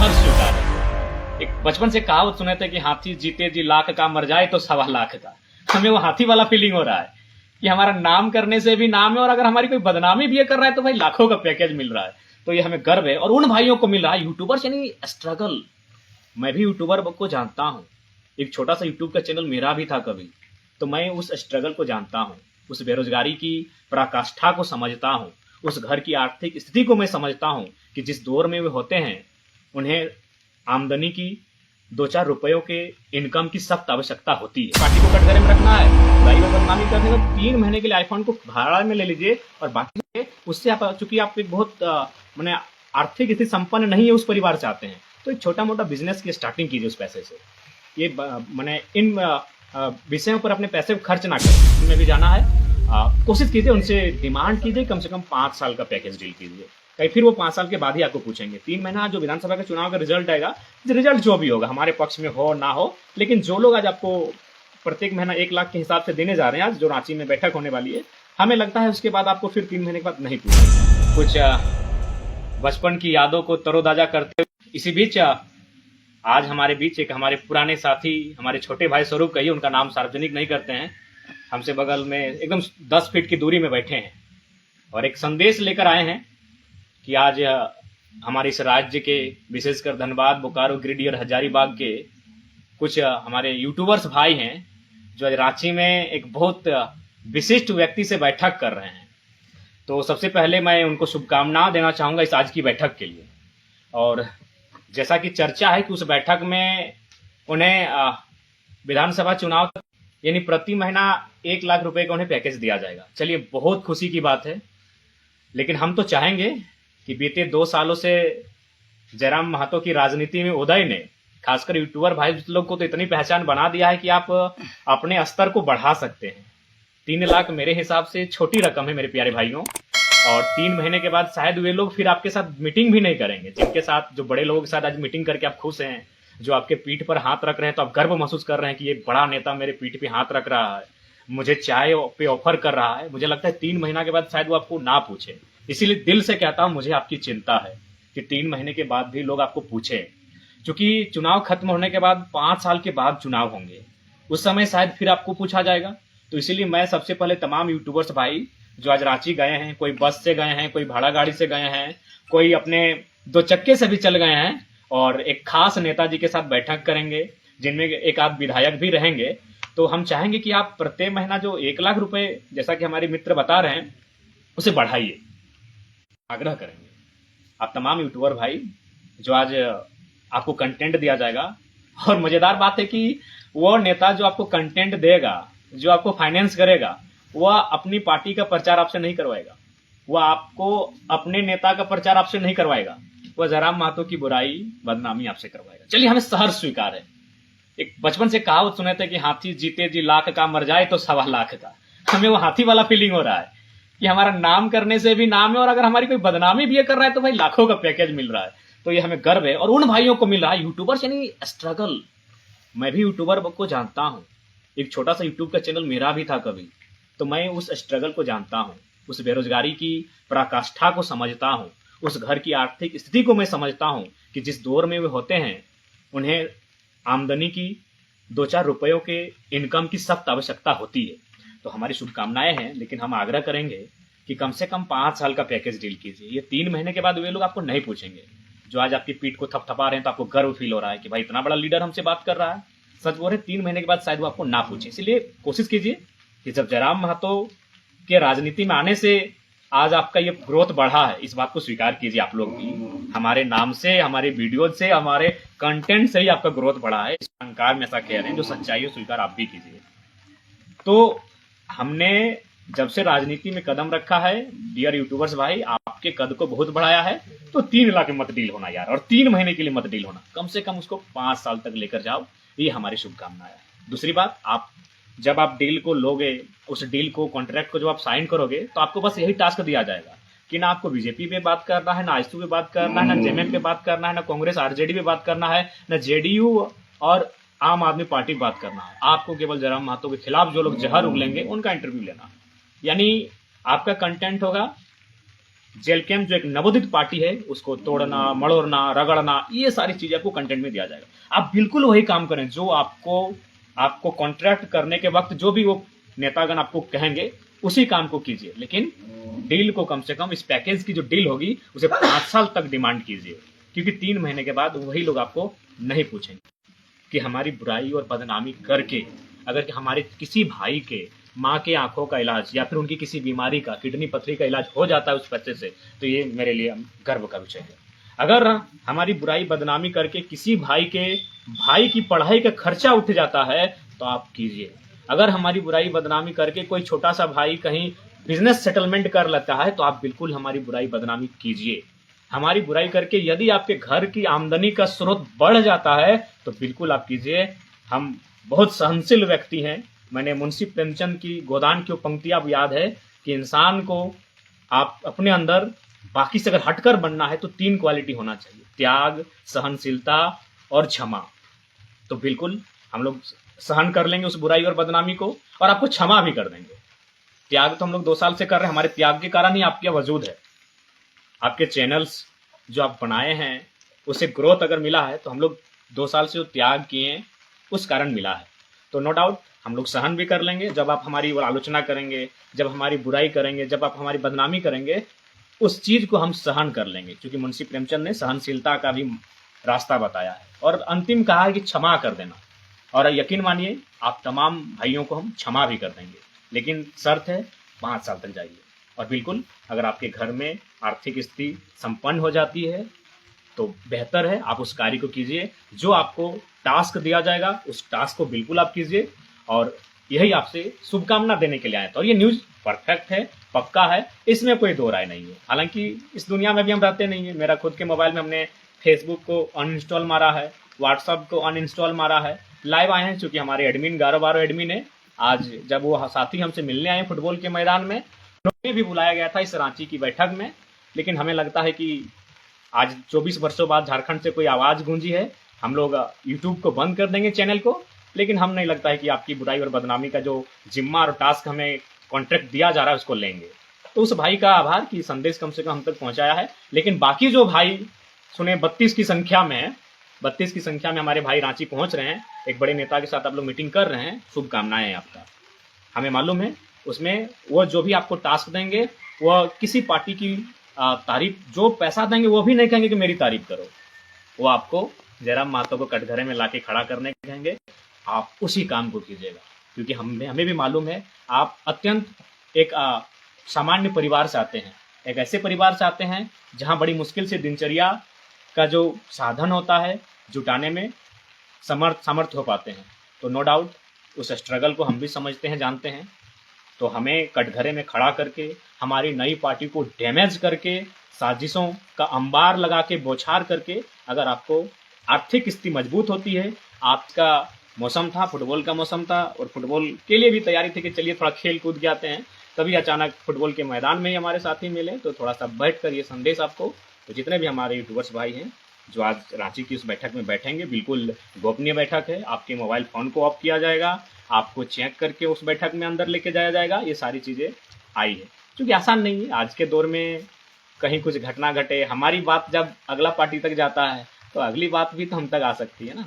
सहर्ष स्वीकार है। एक बचपन से कहावत सुने थे कि हाथी जीते जी लाख का, मर जाए तो 1.25 लाख का। हमें वो हाथी वाला फीलिंग हो रहा है कि हमारा नाम करने से भी नाम है, और अगर हमारी कोई बदनामी भी ये कर रहा है तो भाई लाखों का पैकेज मिल रहा है। तो ये हमें गर्व है, और उन भाइयों को मिल रहा है यूट्यूबर्स, यानी स्ट्रगल। मैं भी यूट्यूबर को जानता हूँ, एक छोटा सा यूट्यूब का चैनल मेरा भी था कभी, तो मैं उस स्ट्रगल को जानता हूँ, उस बेरोजगारी की पराकाष्ठा को समझता हूँ, उस घर की आर्थिक स्थिति को मैं समझता हूँ कि जिस दौर में वे होते हैं उन्हें आमदनी की 2-4 रुपयों के इनकम की सख्त आवश्यकता होती है। पार्टी को कटघरे में रखना है, भाई को बदनामी करने का, 3 महीने के लिए आईफोन को भाड़ा में ले लीजिए, और बाकी उससे आप, चूंकि आप एक बहुत मैंने आर्थिक स्थिति संपन्न नहीं है उस परिवार से आते हैं, तो एक छोटा मोटा बिजनेस की स्टार्टिंग कीजिए उस पैसे से। ये मैंने इन विषयों पर अपने पैसे खर्च ना करें, उनमें भी जाना है। कोशिश कीजिए, उनसे डिमांड कीजिए, कम से कम 5 साल का पैकेज डील कीजिए, कहीं फिर वो 5 साल के बाद ही आपको पूछेंगे। 3 महीना जो विधानसभा के चुनाव का रिजल्ट आएगा, रिजल्ट जो भी होगा हमारे पक्ष में हो ना हो, लेकिन जो लोग आज आपको प्रत्येक महीना 1 लाख के हिसाब से देने जा रहे हैं, आज जो रांची में बैठक होने वाली है, हमें लगता है उसके बाद आपको फिर 3 महीने के बाद नहीं पूछेंगे। कुछ बचपन की यादों को तरोताजा करते हुए इसी बीच आज हमारे बीच एक हमारे पुराने साथी, हमारे छोटे भाई स्वरूप कहिए, उनका नाम सार्वजनिक नहीं करते हैं, हमसे बगल में एकदम 10 फीट की दूरी में बैठे हैं, और एक संदेश लेकर आए हैं कि आज हमारे इस राज्य के, विशेषकर धनबाद, बोकारो, गिरिडीह और हजारीबाग के कुछ हमारे यूट्यूबर्स भाई हैं जो आज रांची में एक बहुत विशिष्ट व्यक्ति से बैठक कर रहे हैं। तो सबसे पहले मैं उनको शुभकामनाएं देना चाहूँगा इस आज की बैठक के लिए। और जैसा कि चर्चा है कि उस बैठक में उन्हें विधानसभा चुनाव तक, यानी प्रति महीना 1 लाख रुपए का उन्हें पैकेज दिया जाएगा। चलिए, बहुत खुशी की बात है, लेकिन हम तो चाहेंगे कि बीते 2 सालों से जयराम महतो की राजनीति में उदय ने खासकर यूट्यूबर भाई लोग को तो इतनी पहचान बना दिया है कि आप अपने स्तर को बढ़ा सकते हैं। 3 लाख मेरे हिसाब से छोटी रकम है मेरे प्यारे भाइयों, और 3 महीने के बाद शायद वे लोग फिर आपके साथ मीटिंग भी नहीं करेंगे, जिनके साथ, जो बड़े लोगों के साथ आज मीटिंग करके आप खुश हैं, जो आपके पीठ पर हाथ रख रहे हैं, तो आप गर्व महसूस कर रहे हैं कि ये बड़ा नेता मेरे पीठ पे हाथ रख रहा है, मुझे चाय पे ऑफर कर रहा है। मुझे लगता है 3 महीना के बाद शायद वो आपको ना पूछे। इसीलिए दिल से कहता हूं, मुझे आपकी चिंता है कि 3 महीने के बाद भी लोग आपको पूछे, क्योंकि चुनाव खत्म होने के बाद 5 साल के बाद चुनाव होंगे, उस समय शायद फिर आपको पूछा जाएगा। तो इसीलिए मैं सबसे पहले तमाम यूट्यूबर्स भाई जो आज रांची गए हैं, कोई बस से गए हैं, कोई भाड़ा गाड़ी से गए हैं, कोई अपने 2 चक्के से भी चल गए हैं, और एक खास नेताजी के साथ बैठक करेंगे जिनमें एक आध विधायक भी रहेंगे, तो हम चाहेंगे कि आप प्रत्येक महीना जो 1 लाख रुपए, जैसा कि हमारे मित्र बता रहे हैं, उसे बढ़ाइए, आग्रह करेंगे। आप तमाम यूट्यूबर भाई जो आज आपको कंटेंट दिया जाएगा, और मजेदार बात है कि वो नेता जो आपको कंटेंट देगा, जो आपको फाइनेंस करेगा, वह अपनी पार्टी का प्रचार आपसे नहीं करवाएगा, वह आपको अपने नेता का प्रचार आपसे नहीं करवाएगा, वह जयराम महतो की बुराई, बदनामी आपसे करवाएगा। चलिए, हमें सहर्ष स्वीकार है। एक बचपन से कहावत सुने थे कि हाथी जीते जी लाख का, मर जाए तो 1.25 लाख का। हमें वो हाथी वाला फीलिंग हो रहा है कि हमारा नाम करने से भी नाम है, और अगर हमारी कोई बदनामी भी ये कर रहा है तो भाई लाखों का पैकेज मिल रहा है। तो ये हमें गर्व है, और उन भाइयों को मिल रहा है यूट्यूबर्स, यानी स्ट्रगल। मैं भी यूट्यूबर को जानता हूँ, एक छोटा सा यूट्यूब का चैनल मेरा भी था कभी, तो मैं उस स्ट्रगल को जानता हूँ, उस बेरोजगारी की पराकाष्ठा को समझता हूँ, उस घर की आर्थिक स्थिति को मैं समझता हूँ कि जिस दौर में वे होते हैं उन्हें आमदनी की 2-4 रुपयों के इनकम की सख्त आवश्यकता होती है। तो हमारी शुभकामनाएं हैं, लेकिन हम आग्रह करेंगे कि कम से कम 5 साल का पैकेज डील कीजिए। ये 3 महीने के बाद वे लोग आपको नहीं पूछेंगे। जो आज आपकी पीठ को थपथपा रहे हैं, तो आपको गर्व फील हो रहा है कि भाई इतना बड़ा लीडर हमसे बात कर रहा है। सच बोल रहे, 3 महीने के बाद शायद वो आपको ना पूछे। इसलिए कोशिश कीजिए कि जब जयराम महतो के राजनीति में आने से आज आपका ये ग्रोथ बढ़ा है, इस बात को स्वीकार कीजिए। आप लोग भी हमारे नाम से, हमारे वीडियो से, हमारे कंटेंट से ही आपका ग्रोथ बढ़ा है। इस अहंकार में ऐसा कह रहे हैं, जो सच्चाई है स्वीकार आप भी कीजिए। तो हमने जब से राजनीति में कदम रखा है, डियर यूट्यूबर्स भाई, आपके कद को बहुत बढ़ाया है। तो 3 लाख में मत डील होना यार, और 3 महीने के लिए मत डील होना, कम से कम उसको 5 साल तक लेकर जाओ। ये हमारी शुभकामनाएं है। दूसरी बात, जब आप डील को लोगे, उस डील को, कॉन्ट्रैक्ट को जब आप साइन करोगे, तो आपको बस यही टास्क दिया जाएगा कि ना आपको बीजेपी पे बात करना है, ना आईएसयू पे बात करना है, ना जेएमएम पे बात करना है, ना कांग्रेस आरजेडी पे बात करना है, ना जेडीयू और आम आदमी पार्टी पे बात करना है। आपको केवल जयराम महतो के खिलाफ जो लोग जहर उगलेंगे उनका इंटरव्यू लेना। यानी आपका कंटेंट होगा जेल कैंप जो एक नवोदित पार्टी है उसको तोड़ना, मड़ोड़ना, रगड़ना, ये सारी चीजें आपको कंटेंट में दिया जाएगा। आप बिल्कुल वही काम करें जो आपको आपको कॉन्ट्रैक्ट करने के वक्त जो भी वो नेतागण आपको कहेंगे उसी काम को कीजिए, लेकिन डील को कम से कम, इस पैकेज की जो डील होगी उसे 5 साल तक डिमांड कीजिए, क्योंकि 3 महीने के बाद वही लोग आपको नहीं पूछेंगे कि हमारी बुराई और बदनामी करके अगर हमारे किसी भाई के माँ के आंखों का इलाज या फिर उनकी किसी बीमारी का, किडनी पथरी का इलाज हो जाता है उस पैसे से, तो ये मेरे लिए गर्व का विषय है। अगर हमारी बुराई बदनामी करके किसी भाई की पढ़ाई का खर्चा उठ जाता है तो आप कीजिए। अगर हमारी बुराई बदनामी करके कोई छोटा सा भाई कहीं बिजनेस सेटलमेंट कर लेता है तो आप बिल्कुल हमारी बुराई बदनामी कीजिए। हमारी बुराई करके यदि आपके घर की आमदनी का स्रोत बढ़ जाता है तो बिल्कुल आप कीजिए। हम बहुत सहनशील व्यक्ति हैं। मैंने मुंशी प्रेमचंद की गोदान की पंक्तियां याद है कि इंसान को आप अपने अंदर बाकी से अगर हटकर बनना है तो 3 क्वालिटी होना चाहिए, त्याग, सहनशीलता और क्षमा। तो बिल्कुल हम लोग सहन कर लेंगे उस बुराई और बदनामी को और आपको क्षमा भी कर देंगे। त्याग तो हम लोग 2 साल से कर रहे हैं, हमारे त्याग के कारण ही आपका वजूद है। आपके चैनल्स जो आप बनाए हैं उसे ग्रोथ अगर मिला है तो हम लोग 2 साल से जो त्याग किए उस कारण मिला है। तो नो डाउट हम लोग सहन भी कर लेंगे। जब आप हमारी आलोचना करेंगे, जब हमारी बुराई करेंगे, जब आप हमारी बदनामी करेंगे, उस चीज को हम सहन कर लेंगे, क्योंकि मुंशी प्रेमचंद ने सहनशीलता का भी रास्ता बताया है। और अंतिम कहा है कि क्षमा कर देना, और यकीन मानिए आप तमाम भाइयों को हम क्षमा भी कर देंगे, लेकिन शर्त है 5 साल तक जाइए। और बिल्कुल अगर आपके घर में आर्थिक स्थिति संपन्न हो जाती है तो बेहतर है आप उस कार्य को कीजिए। जो आपको टास्क दिया जाएगा उस टास्क को बिल्कुल आप कीजिए, और यही आपसे शुभकामना देने के लिए आए थे। और ये न्यूज़ परफेक्ट है, पक्का है, इसमें कोई दो राय नहीं है। हालांकि इस दुनिया में भी हम रहते नहीं है। मेरा खुद के मोबाइल में हमने फेसबुक को अनइंस्टॉल मारा है, व्हाट्सअप को अनइंस्टॉल मारा है। लाइव आए हैं चूंकि हमारे एडमिन 11-12 एडमिन है। आज जब वो साथी हमसे मिलने आए फुटबॉल के मैदान में, उन्हें भी बुलाया गया था इस रांची की बैठक में, लेकिन हमें लगता है कि आज 24 वर्षों बाद झारखंड से कोई आवाज़ गूंजी है। हम लोग यूट्यूब को बंद कर देंगे चैनल को, लेकिन हम नहीं लगता है कि आपकी बुराई और बदनामी का जो जिम्मा और टास्क हमें कॉन्ट्रैक्ट दिया जा रहा है उसको लेंगे। तो उस भाई का आभार कि संदेश कम से कम हम तक पहुंचाया है। लेकिन बाकी जो भाई सुने 32 की संख्या में 32 की संख्या में हमारे भाई रांची पहुंच रहे हैं, एक बड़े नेता के साथ आप लोग मीटिंग कर रहे हैं, शुभकामनाएं हैं आपका। हमें मालूम है उसमें वो जो भी आपको टास्क देंगे वह किसी पार्टी की तारीफ, जो पैसा देंगे वो भी नहीं कहेंगे कि मेरी तारीफ करो, वो आपको जयराम महतो को कटघरे में लाके खड़ा करने कहेंगे। आप उसी काम को कीजिएगा, क्योंकि हमें भी मालूम है आप अत्यंत एक सामान्य परिवार से आते हैं, एक ऐसे परिवार से आते हैं जहां बड़ी मुश्किल से दिनचर्या का जो साधन होता है जुटाने में समर्थ हो पाते हैं। तो नो डाउट उस स्ट्रगल को हम भी समझते हैं, जानते हैं। तो हमें कटघरे में खड़ा करके, हमारी नई पार्टी को डैमेज करके, साजिशों का अंबार लगा के, बौछार करके, अगर आपको आर्थिक स्थिति मजबूत होती है, आपका मौसम था, फुटबॉल का मौसम था और फुटबॉल के लिए भी तैयारी थी कि चलिए थोड़ा खेल कूद के आते हैं, तभी अचानक फुटबॉल के मैदान में ही हमारे साथी मिले। तो थोड़ा सा बैठ कर ये संदेश आपको, तो जितने भी हमारे यूट्यूबर्स भाई हैं जो आज रांची की उस बैठक में बैठेंगे, बिल्कुल गोपनीय बैठक है। आपके मोबाइल फ़ोन को ऑफ किया जाएगा, आपको चेक करके उस बैठक में अंदर लेके जाया जाएगा। ये सारी चीज़ें आई है, क्योंकि आसान नहीं है आज के दौर में कहीं कुछ घटना घटे, हमारी बात जब अगला पार्टी तक जाता है तो अगली बात भी तो हम तक आ सकती है ना।